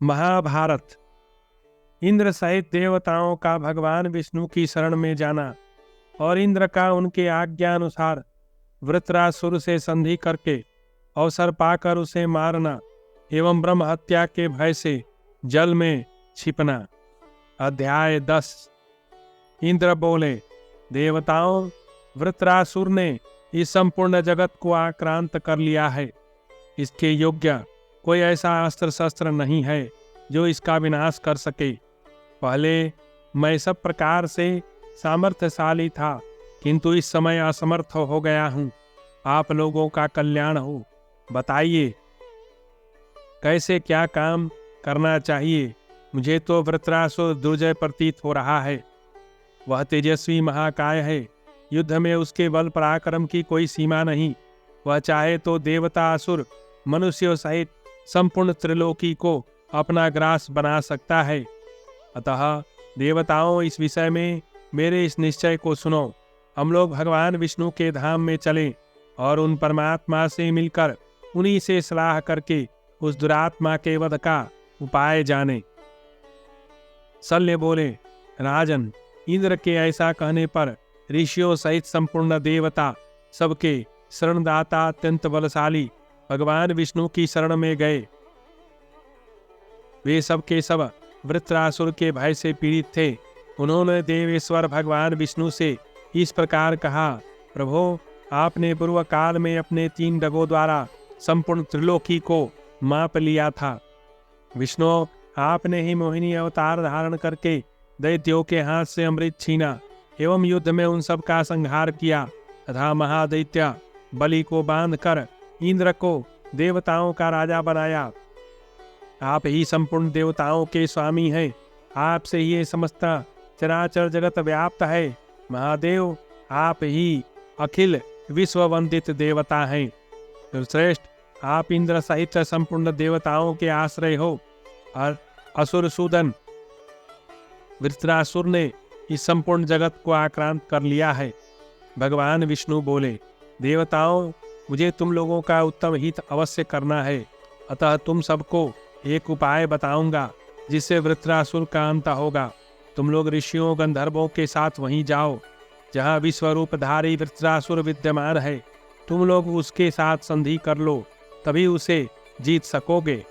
महाभारत। इंद्र सहित देवताओं का भगवान विष्णु की शरण में जाना और इंद्र का उनके आज्ञा अनुसार वृत्रासुर से संधि करके अवसर पाकर उसे मारना एवं ब्रह्म हत्या के भय से जल में छिपना। अध्याय 10। इंद्र बोले, देवताओं, वृत्रासुर ने इस संपूर्ण जगत को आक्रांत कर लिया है। इसके योग्य कोई ऐसा अस्त्र शस्त्र नहीं है जो इसका विनाश कर सके। पहले मैं सब प्रकार से सामर्थ्यशाली था, किंतु इस समय असमर्थ हो गया हूँ। आप लोगों का कल्याण हो, बताइए कैसे क्या काम करना चाहिए। मुझे तो वृत्रासुर दुर्जय प्रतीत हो रहा है। वह तेजस्वी महाकाय है, युद्ध में उसके बल पराक्रम की कोई सीमा नहीं। वह चाहे तो देवता, असुर, मनुष्यों सहित संपूर्ण त्रिलोकी को अपना ग्रास बना सकता है। अतः देवताओं, इस विषय में मेरे इस निश्चय को सुनो। हम लोग भगवान विष्णु के धाम में चलें और उन परमात्मा से मिलकर उन्हीं से सलाह करके उस दुरात्मा के वध का उपाय जाने। शल्य बोले, राजन, इंद्र के ऐसा कहने पर ऋषियों सहित संपूर्ण देवता, सबके शरणदाता अत्यंत बलशाली भगवान विष्णु की शरण में गए। वे सब के सब वृत्रासुर के भय से पीड़ित थे। उन्होंने देवेश्वर भगवान विष्णु से इस प्रकार कहा, प्रभो, आपने पूर्व काल में अपने 3 डगों द्वारा संपूर्ण त्रिलोकी को माप लिया था। विष्णु, आपने ही मोहिनी अवतार धारण करके दैत्यों के हाथ से अमृत छीना एवं युद्ध में उन सब का संहार किया तथा महादैत्य बलि को बांधकर इंद्र को देवताओं का राजा बनाया। आप ही संपूर्ण देवताओं के स्वामी हैं। आपसे ही ये समस्त चराचर जगत व्याप्त है। महादेव, आप ही अखिल विश्व वंदित देवता हैं। श्रेष्ठ, आप इंद्र सहित संपूर्ण देवताओं के आश्रय हो। और असुर सूदन वृत्रासुर ने इस संपूर्ण जगत को आक्रांत कर लिया है। भगवान विष्णु बोले, देवताओं, मुझे तुम लोगों का उत्तम हित अवश्य करना है। अतः तुम सबको एक उपाय बताऊंगा जिससे वृत्रासुर का अंत होगा। तुम लोग ऋषियों गंधर्वों के साथ वहीं जाओ जहाँ विश्वरूपधारी वृत्रासुर विद्यमान है। तुम लोग उसके साथ संधि कर लो, तभी उसे जीत सकोगे।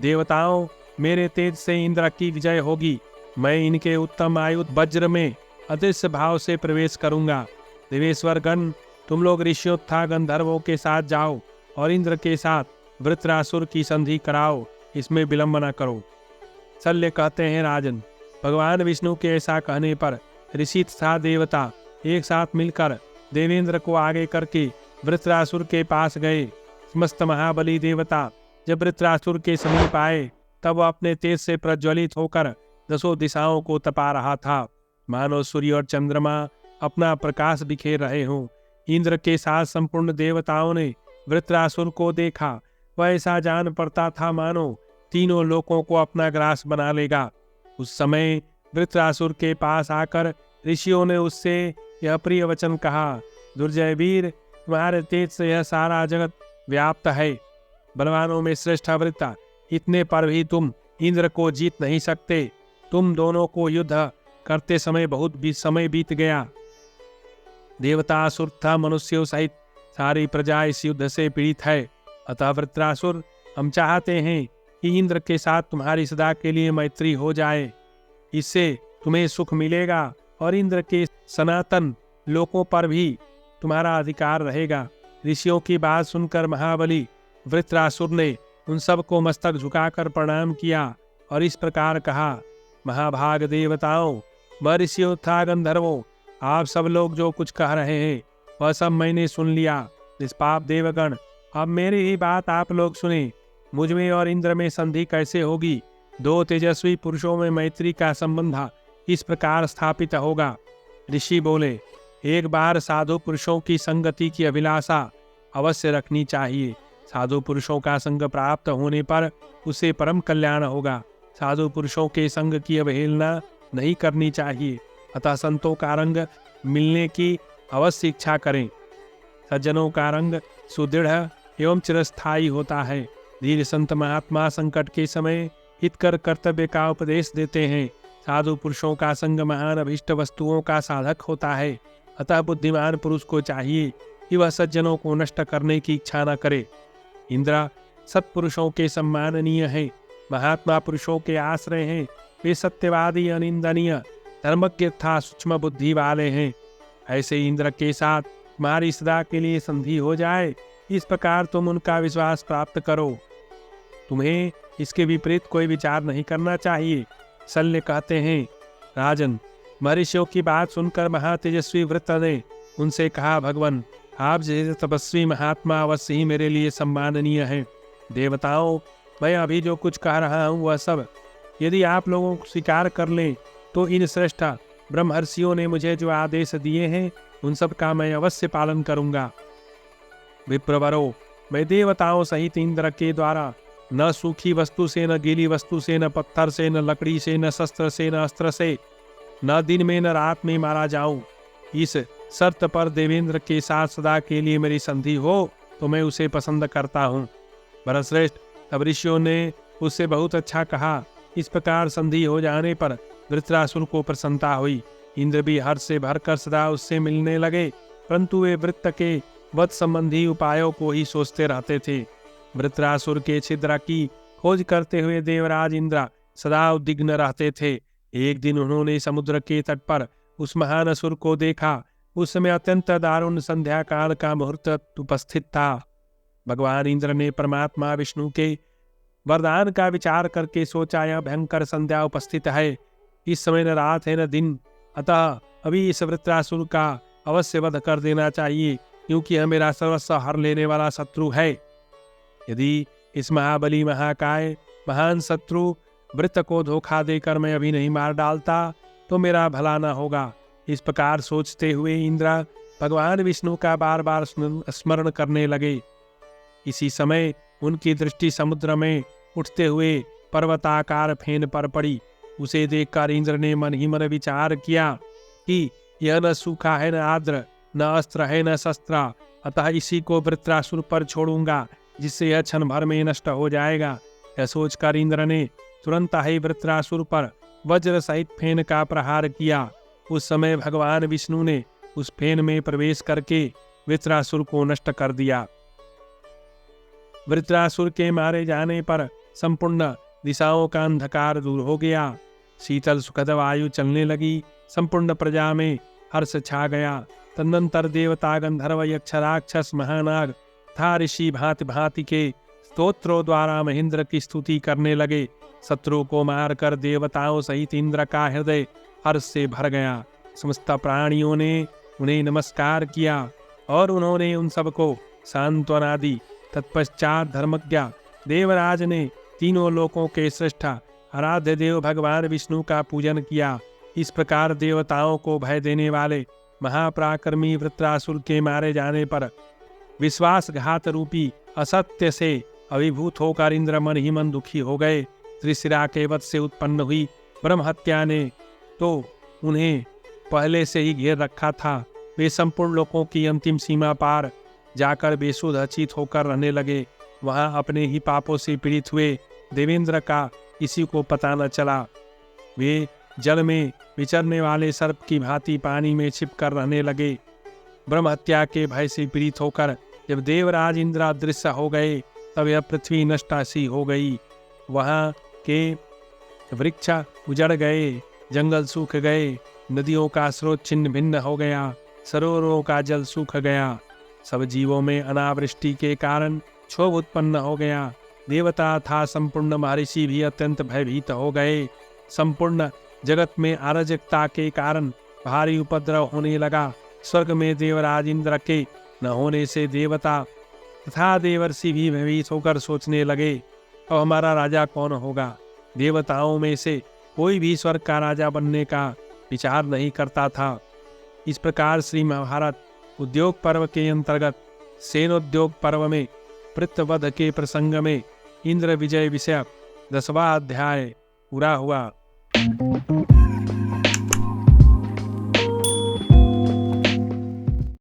देवताओं, मेरे तेज से इंद्र की विजय होगी। मैं इनके उत्तम आयुध वज्र में अदृश्य भाव से प्रवेश करूंगा। देवेश्वर गण, तुम लोग ऋषियों तथा गंधर्वों के साथ जाओ और इंद्र के साथ वृत्रासुर की संधि कराओ, इसमें विलंब न करो। शल्य कहते हैं, राजन, भगवान विष्णु के ऐसा कहने पर ऋषि तथा देवता एक साथ मिलकर देवेंद्र को आगे करके वृत्रासुर के पास गए। समस्त महाबली देवता जब वृत्रासुर के समीप आए तब वह अपने तेज से प्रज्वलित होकर 10 दिशाओं को तपा रहा था, मानो सूर्य और चंद्रमा अपना प्रकाश बिखेर रहे हों। इंद्र के साथ संपूर्ण देवताओं ने वृत्रासुर को देखा। वह ऐसा जान पड़ता था मानो तीनों लोकों को अपना ग्रास बना लेगा। उस समय वृत्रासुर के पास आकर ऋषियों ने उससे यह प्रिय वचन कहा, दुर्जय वीर, तुम्हारे तेज से यह सारा जगत व्याप्त है। बलवानों में श्रेष्ठ वृत्ता, इतने पर भी तुम इंद्र को जीत नहीं सकते। तुम दोनों को युद्ध करते समय बहुत समय बीत गया। देवता, असुर तथा मनुष्यों सहित सारी प्रजा इस युद्ध से पीड़ित है। अतः वृत्रासुर, हम चाहते हैं कि इंद्र के साथ तुम्हारी सदा के लिए मैत्री हो जाए। इससे तुम्हें सुख मिलेगा और इंद्र के सनातन लोकों पर भी तुम्हारा अधिकार रहेगा। ऋषियों की बात सुनकर महाबली वृत्रासुर ने उन सब को मस्तक झुकाकर प्रणाम किया और इस प्रकार कहा, महाभाग देवताओं, व ऋषियों तथा गंधर्वों, आप सब लोग जो कुछ कह रहे हैं वह सब मैंने सुन लिया। निष्पाप देवगण, अब मेरी ही बात आप लोग सुने। मुझ में और इंद्र में संधि कैसे होगी? 2 तेजस्वी पुरुषों में मैत्री का संबंध इस प्रकार स्थापित होगा। ऋषि बोले, एक बार साधु पुरुषों की संगति की अभिलाषा अवश्य रखनी चाहिए। साधु पुरुषों का संग प्राप्त होने पर उसे परम कल्याण होगा। साधु पुरुषों के संग की अवहेलना नहीं करनी चाहिए। अतः संतों का रंग मिलने की अवश्य इच्छा करें। सज्जनों का रंग सुदृढ़ एवं चिरस्थायी होता है। धीर संत महात्मा संकट के समय हितकर कर्तव्य का उपदेश देते हैं। साधु पुरुषों का संग महान अभिष्ट वस्तुओं का साधक होता है। अतः बुद्धिमान पुरुष को चाहिए कि वह सज्जनों को नष्ट करने की इच्छा न करे। इंद्र सत्पुरुषों के सम्माननीय हैं, महात्मा पुरुषों के आश्रय हैं। वे सत्यवादी, अनिंदनीय, धर्मज्ञ तथा सूक्ष्म बुद्धि वाले हैं। ऐसे इंद्र के साथ तुम्हारी सदा के लिए संधि हो जाए, इस प्रकार तुम उनका विश्वास प्राप्त करो। तुम्हें इसके विपरीत कोई विचार नहीं करना चाहिए। शल्य कहते हैं, राजन, महर्षियों की बात सुनकर महातेजस्वी वृत्त ने उनसे कहा, भगवान, आप जैसे तपस्वी महात्मा अवश्य ही मेरे लिए सम्माननीय हैं। देवताओं, मैं अभी जो कुछ कह रहा हूँ वह सब यदि आप लोगों को स्वीकार कर लें तो इन श्रेष्ठ ब्रह्मर्षियों ने मुझे जो आदेश दिए हैं उन सब का मैं अवश्य पालन करूँगा। विप्रवरो, मैं देवताओं सहित इंद्र के द्वारा न सूखी वस्तु से, न गीली वस्तु से, न पत्थर से, न लकड़ी से, न शस्त्र से, न अस्त्र से, न दिन में न रात में मारा जाऊं। इस शर्त पर देवेंद्र के साथ सदा के लिए मेरी संधि हो तो मैं उसे पसंद करता हूँ। भरतश्रेष्ठ, तब ऋषियों ने उससे बहुत अच्छा कहा। इस प्रकार संधि हो जाने पर वृत्रासुर को प्रसन्नता हुई। इंद्र भी हर्ष से भरकर सदा उससे मिलने लगे, परंतु वे वृत्त के वध संबंधी उपायों को ही सोचते रहते थे। वृत्रासुर के छिद्र की खोज करते हुए देवराज इंद्र सदा उद्विग्न रहते थे। एक दिन उन्होंने समुद्र के तट पर उस महान असुर को देखा। उस समय अत्यंत दारुण संध्या काल का मुहूर्त उपस्थित था। भगवान इंद्र ने परमात्मा विष्णु के वरदान का विचार करके सोचा, यह भयंकर संध्या उपस्थित है। इस समय न रात है न दिन, अतः अभी इस वृत्रासुर का अवश्य वध कर देना चाहिए, क्योंकि यह मेरा सर्वस्व हर लेने वाला शत्रु है। यदि इस महाबली महाकाय महान शत्रु वृत्त को धोखा देकर मैं अभी नहीं मार डालता तो मेरा भला न होगा। इस प्रकार सोचते हुए इंद्र भगवान विष्णु का बार बार स्मरण करने लगे। इसी समय उनकी दृष्टि समुद्र में उठते हुए पर्वताकार फेन पर पड़ी। उसे देखकर इंद्र ने मन ही मन विचार किया कि यह न सूखा है, न आर्द्र, न अस्त्र है, न शस्त्र, अतः इसी को वृत्रासुर पर छोड़ूंगा, जिससे यह क्षण भर में नष्ट हो जाएगा। यह सोचकर इंद्र ने तुरंत ही वृत्रासुर पर वज्र सहित फेन का प्रहार किया। उस समय भगवान विष्णु ने उस फेन में प्रवेश करके वृत्रासुर को नष्ट कर दिया। वृत्रासुर के मारे जाने पर संपूर्ण दिशाओं का अंधकार दूर हो गया। शीतल सुखद वायु चलने लगी। संपूर्ण प्रजा में हर्ष छा गया। तदनंतर देवता, गंधर्व, यक्ष, राक्षस, महानाग तथा ऋषि भांति भांति के स्तोत्रों द्वारा महेंद्र की स्तुति करने लगे। शत्रु को मारकर देवताओं सहित इंद्र का हृदय हर्ष से भर गया। समस्त प्राणियों ने उन्हें नमस्कार किया और उन्होंने उन सबको सांत्वना दी। तत्पश्चात धर्मज्ञ देवराज ने तीनों लोकों के श्रेष्ठ आराध्य देव भगवान विष्णु का पूजन किया। इस प्रकार देवताओं को भय देने वाले महापराक्रमी वृत्रासुर के मारे जाने पर विश्वासघात रूपी असत्य से अभिभूत होकर इंद्र मन ही मन दुखी हो गए। त्रिशिरा के वध से उत्पन्न हुई ब्रह्म हत्या ने तो उन्हें पहले से ही घेर रखा था। वे संपूर्ण लोकों की अंतिम सीमा पार जाकर बेसुध अचित होकर रहने लगे। वहां अपने ही पापों से पीड़ित हुए देवेंद्र का किसी को पता न चला। वे जल में विचरने वाले सर्प की भांति पानी में छिपकर रहने लगे। ब्रह्म हत्या के भय से पीड़ित होकर जब देवराज इंद्र अदृश्य हो गए तब यह पृथ्वी नष्टा सी हो गई। वहां के वृक्ष उजड़ गए, जंगल सूख गए, नदियों का स्रोत छिन्न भिन्न हो गया, सरोवरों का जल सूख गया। सब जीवों में अनावृष्टि के कारण क्षोभ उत्पन्न हो गया। देवता था संपूर्ण महर्षि भी अत्यंत भयभीत हो गए। संपूर्ण जगत में अराजकता के कारण भारी उपद्रव होने लगा। स्वर्ग में देवराज इंद्र के न होने से देवता तथा देवर्षि भी भयभीत होकर सोचने लगे, अब हमारा राजा कौन होगा। देवताओं में से कोई भी स्वर्ग का राजा बनने का विचार नहीं करता था। इस प्रकार श्री महाभारत उद्योग पर्व के अंतर्गत सेनोद्योग पर्व में पृथ्ववध के प्रसंग में इंद्र विजय विषयक 10वां अध्याय पूरा हुआ।